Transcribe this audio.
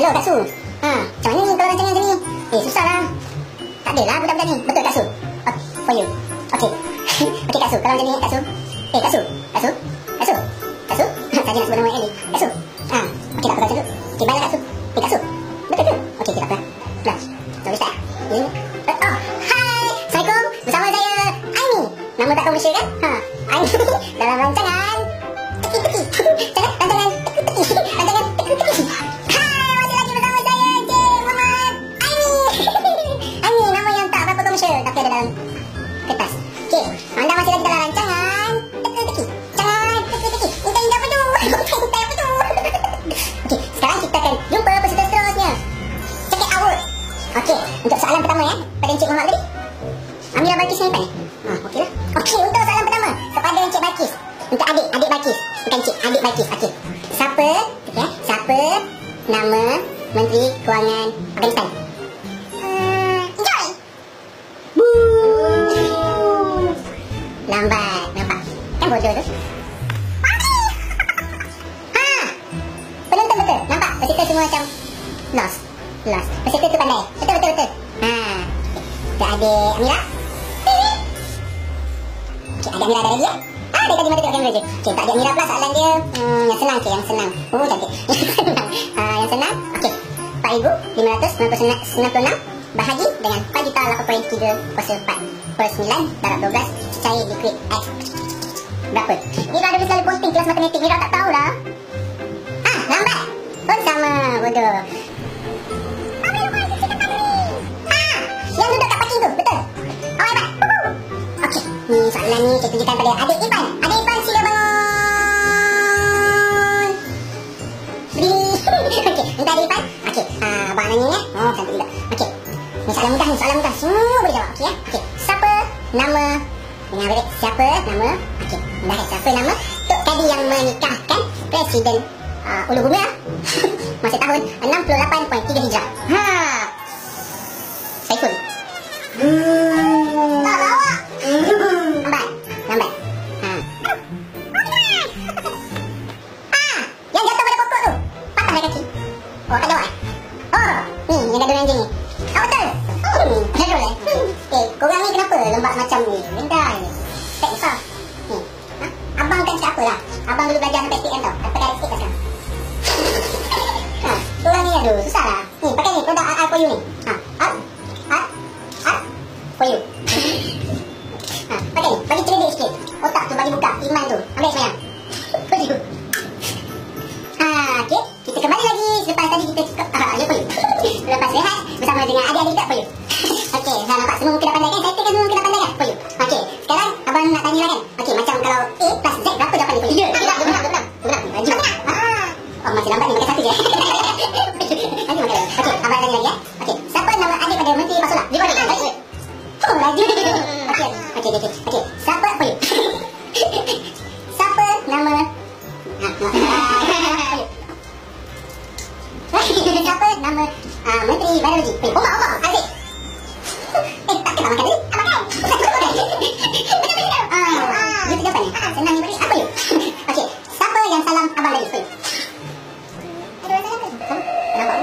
Hello Kak Su. Macam mana ni kalau rancangan macam ni? Susah lah. Tak adalah budak-budak ni. Betul Kak Su? For you. Okay. Okay Kak Su, kalau macam ni Kak Su. Kak Su. Kak Su. Kak Su. Kak Su. Saya nak sebut nama Ellie. Kak Su. Okay tak apa Kak Su. Okay, baiklah Kak Su. Kak Su. Betul ke? Okay, tak apa. Dah. Sorry start. Ini. Hai. Assalamualaikum. Bersama saya Aini. Nama tak Malaysia kan? Aini. Dalam rancangan teki-teki. Rancangan teki-teki. Rancangan teki-teki. Hai, masih lagi bersama saya Encik Muhammad Aini. Aini nama yang tak berapa komersial tapi ada dalam kertas. Okay, anda masih lagi dalam rancangan teki-teki. Jangan teki-teki. Intai apa tu? Intai apa tu? Okay, sekarang kita akan jumpa peserta seterusnya. Check it out. Okay, untuk soalan pertama pada Encik Muhammad tadi. Amira Balkis ni kan? Okey lah. Okey, untuk soalan pertama kepada Encik Balkis. Untuk adik Balkis. Bukan Encik, adik Balkis. Okey. Siapa nama Menteri Kewangan Afghanistan? Enjoy. Lambat, nampak? Kan bodoh tu? Penonton betul. Nampak? Peserta semua macam lost. Peserta tu pandai. Betul. Untuk adik Amira. Okay, adik Amira ada lagi ya? Dia tadi mata tengok kamera je. Okay, untuk adik Amira pula soalan dia yang senang. Okay, yang senang. Cantik. Yang senang. Okay, 4,596 bahagi dengan 4,8.304/9 darab 12 cair liquid X. Berapa? Mira ada selalu posting kelas matematik. Mira tak tahulah. Lambat. Pun sama, bodoh. Yang duduk kat parking tu, betul? Awak hebat. Okey, ni soalan ni saya tunjukkan pada adik Irfan. Adik Irfan sila bangun. Okey, minta adik Irfan. Okey, abang nanya ya. Cantik juga. Okey, ni soalan mudah ni, soalan mudah. Semua boleh jawab, okey ya? Okey, siapa nama? Dengar balik, siapa nama? Okey, dah siapa nama Tok Kadi yang menikahkan Presiden Ulu Bumia masa tahun 68.3 Hijrah? Saiful. Tak lawak. Lambat. Yang jatuh pada pokok tu. Patah dah kaki. Tak jawab ni yang gaduh anjing ni. Betul. Gaduh Okay, korang ni kenapa lembab macam ni? Rendah ni. Tak usah. Ni. Abang kan cakap apalah. Abang dulu belajar sampai SPM tau. Pakai lipstick kat sekarang. Korang ni aduh, susah lah. Ni, pakai ni produk R for you ni. For you. Pakai ni, bagi cerdik sikit. Otak tu bagi buka, iman tu. Ambil semayang. For you. Okay, kita kembali lagi. Selepas tadi kita cakap ya for you. Lepas rehat bersama dengan adik-adik tak for you. Okay, dah nampak semua muka dah pandai kan? Saya tekan semua muka dah pandai kan? For you. Okay, sekarang abang nak tanya lah kan? Okay, macam kalau A plus Z berapa jawapan ni for you? Benar. Raju. Masih lambat ni, pakai satu je. Okay, abang tanya lagi ya. Okay, siapa nama adik pada Menteri Pasola? Raju. Okay. Siapa for you? Siapa nama siapa nama Menteri Biologi? Omar, Aziz. Tak kena makan tadi? Betul jawapan ni? Senang ni beri. Apa you? Okay, siapa yang salam abang tadi? Kenapa?